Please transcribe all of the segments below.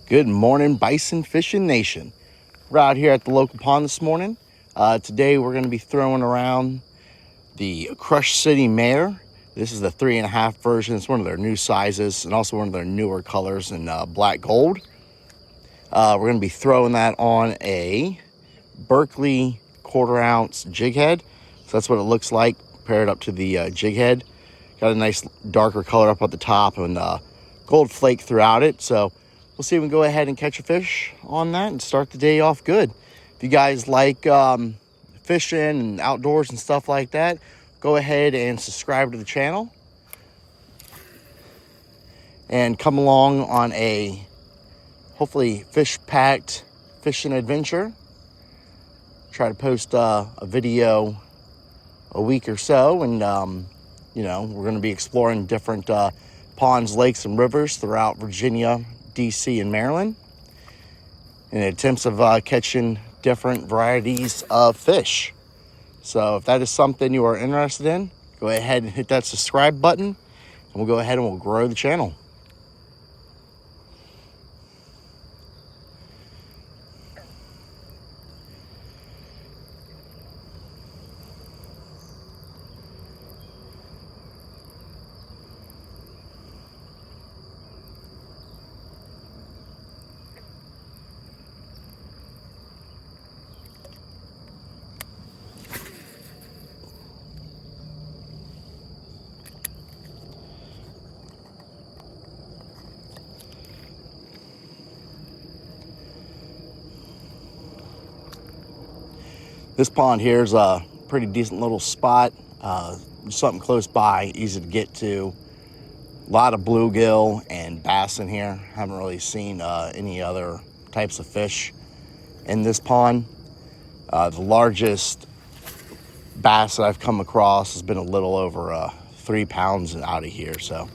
Good morning, Bison Fishing Nation. We're out here at the local pond this morning. Today we're going to be throwing around the Crush City Mare. This is the 3.5 version. It's one of their new sizes and also one of their newer colors in black gold. We're going to be throwing that on a Berkeley 1/4 ounce jig head. So that's what it looks like paired up to the jig head. Got a nice darker color up at the top and gold flake throughout it. So we'll see if we can go ahead and catch a fish on that and start the day off good. If you guys like fishing and outdoors and stuff like that, go ahead and subscribe to the channel. And come along on a hopefully fish-packed fishing adventure. Try to post a video a week or so. And, we're going to be exploring different ponds, lakes, and rivers throughout Virginia, DC, and Maryland in attempts of catching different varieties of fish. So if that is something you are interested in, go ahead and hit that subscribe button, and we'll go ahead and we'll grow the channel. This pond here is a pretty decent little spot. Something close by, easy to get to. A lot of bluegill and bass in here. Haven't really seen any other types of fish in this pond. The largest bass that I've come across has been a little over 3 pounds out of here, so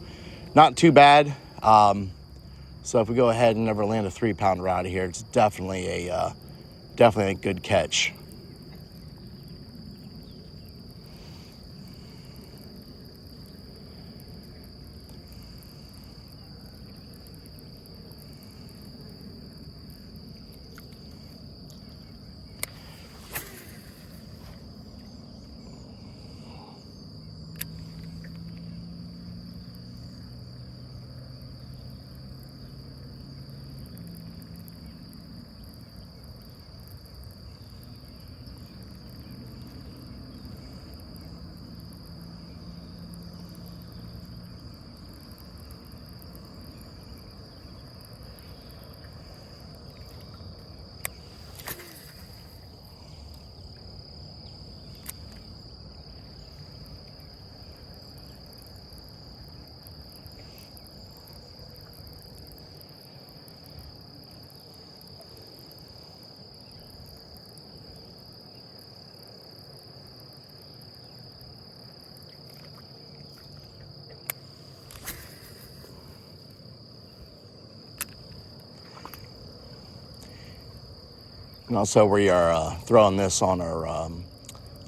not too bad. So if we go ahead and never land a 3-pounder out of here, it's definitely a good catch. And also we are throwing this on our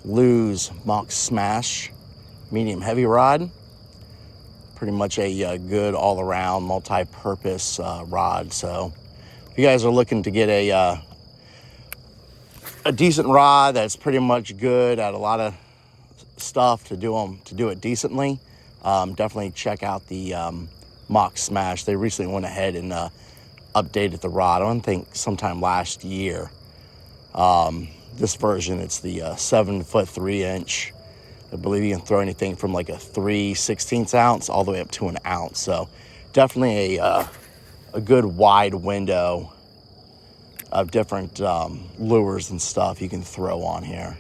Lew's Mach Smash medium heavy rod. Pretty much a good all-around multi-purpose rod. So if you guys are looking to get a decent rod that's pretty much good at a lot of stuff to do it decently, definitely check out the Mach Smash. They recently went ahead and updated the rod. I don't think sometime last year. This version, it's the 7-foot 3-inch. I believe you can throw anything from like a 3/16 ounce all the way up to an ounce. So definitely a good wide window of different lures and stuff you can throw on here.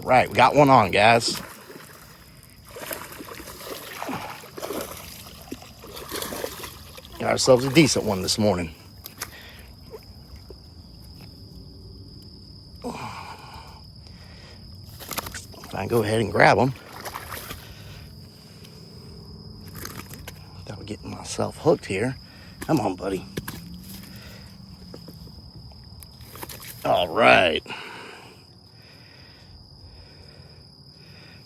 right, we got one on, guys. Got ourselves a decent one this morning. I go ahead and grab them without getting myself hooked here. Come on, buddy. All right.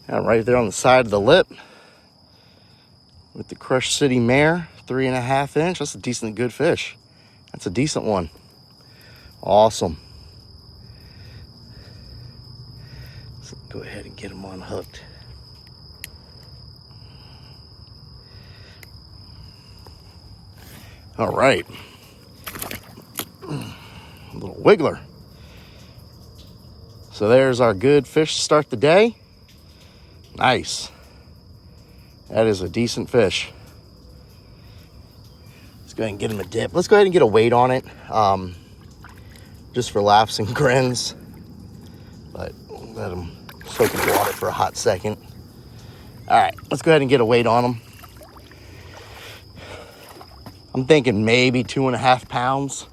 Now, right there on the side of the lip with the Crush City Mare, 3.5 inch. That's a decent, good fish. That's a decent one. Awesome. Let's go ahead and get them unhooked. All right. A little wiggler. So there's our good fish to start the day. Nice. That is a decent fish. Let's go ahead and get him a dip. Let's go ahead and get a weight on it. Just for laughs and grins. But let him soak in the water for a hot second. All right, let's go ahead and get a weight on him. I'm thinking maybe 2.5 pounds.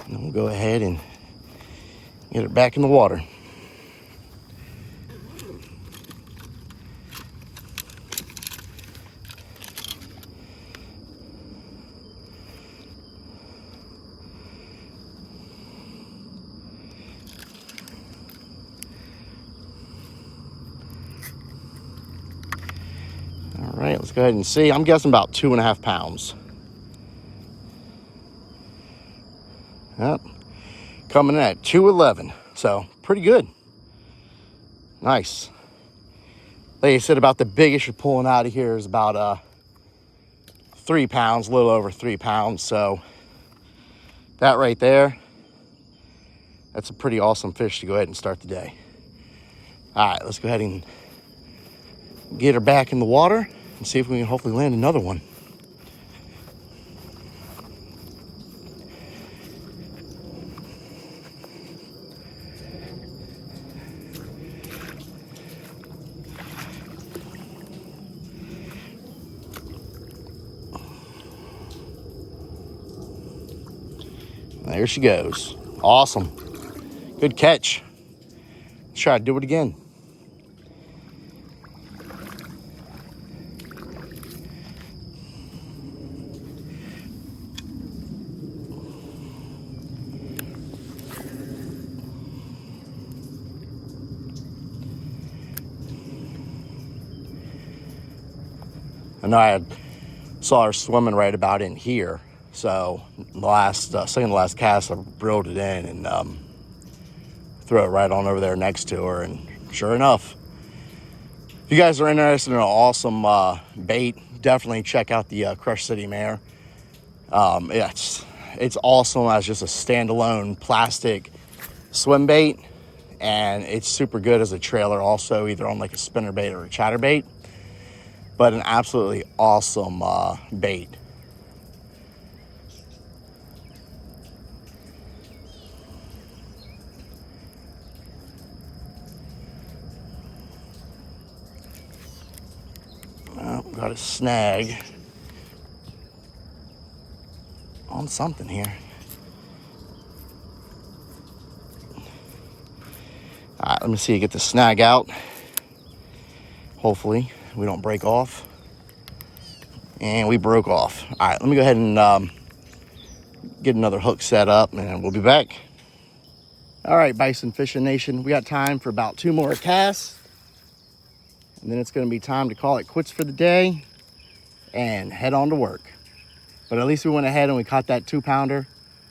And then we'll go ahead and get it back in the water. All right, let's go ahead and see. I'm guessing about 2.5 pounds. Yep. Coming in at 211. So pretty good. Nice. Like I said, about the biggest you're pulling out of here is about 3 pounds, a little over 3 pounds. So that right there, that's a pretty awesome fish to go ahead and start the day. All right, let's go ahead and get her back in the water and see if we can hopefully land another one. There she goes. Awesome. Good catch. Let's try to do it again. I know I saw her swimming right about in here. So the last, second to last cast, I reeled it in and threw it right on over there next to her. And sure enough, if you guys are interested in an awesome bait, definitely check out the Crush City Mare. Yeah, it's awesome as just a standalone plastic swim bait. And it's super good as a trailer also, either on like a spinner bait or a chatterbait. But an absolutely awesome bait. Got a snag on something here. All right, let me see you get the snag out. Hopefully we don't break off. And we broke off. All right, let me go ahead and get another hook set up and we'll be back. All right, Bison Fishing Nation, we got time for about 2 more casts. And then it's going to be time to call it quits for the day and head on to work. But at least we went ahead and we caught that 2-pounder.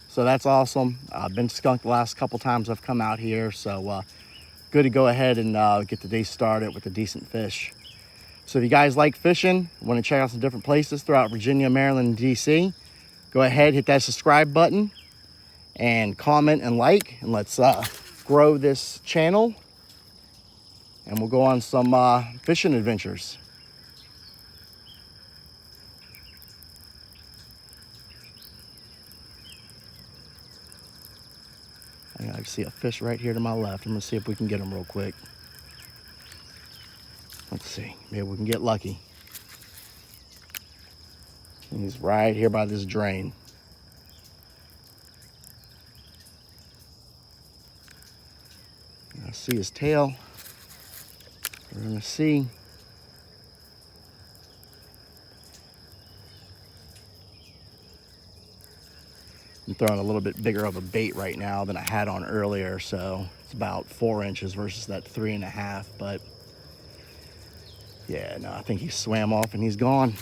So that's awesome. I've been skunked the last couple times I've come out here. So good to go ahead and get the day started with a decent fish. So if you guys like fishing, want to check out some different places throughout Virginia, Maryland, and DC, go ahead, hit that subscribe button and comment and like. And let's grow this channel. And we'll go on some fishing adventures. I see a fish right here to my left. I'm gonna see if we can get him real quick. Let's see, maybe we can get lucky. He's right here by this drain. I see his tail. We're gonna see. I'm throwing a little bit bigger of a bait right now than I had on earlier, so it's about 4 inches versus that 3.5, but yeah, no, I think he swam off and he's gone.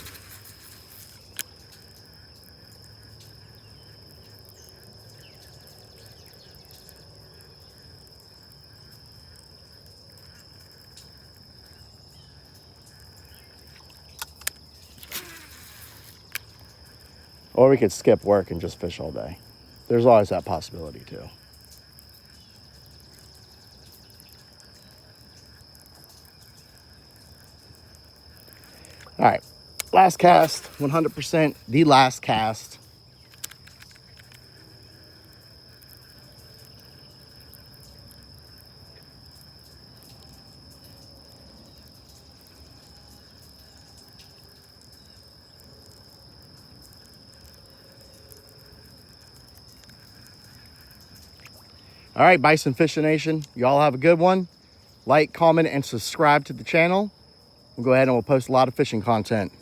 Or we could skip work and just fish all day. There's always that possibility too. All right, last cast, 100%, the last cast. All right, Bison Fishing Nation, y'all have a good one. Like, comment, and subscribe to the channel. We'll go ahead and we'll post a lot of fishing content.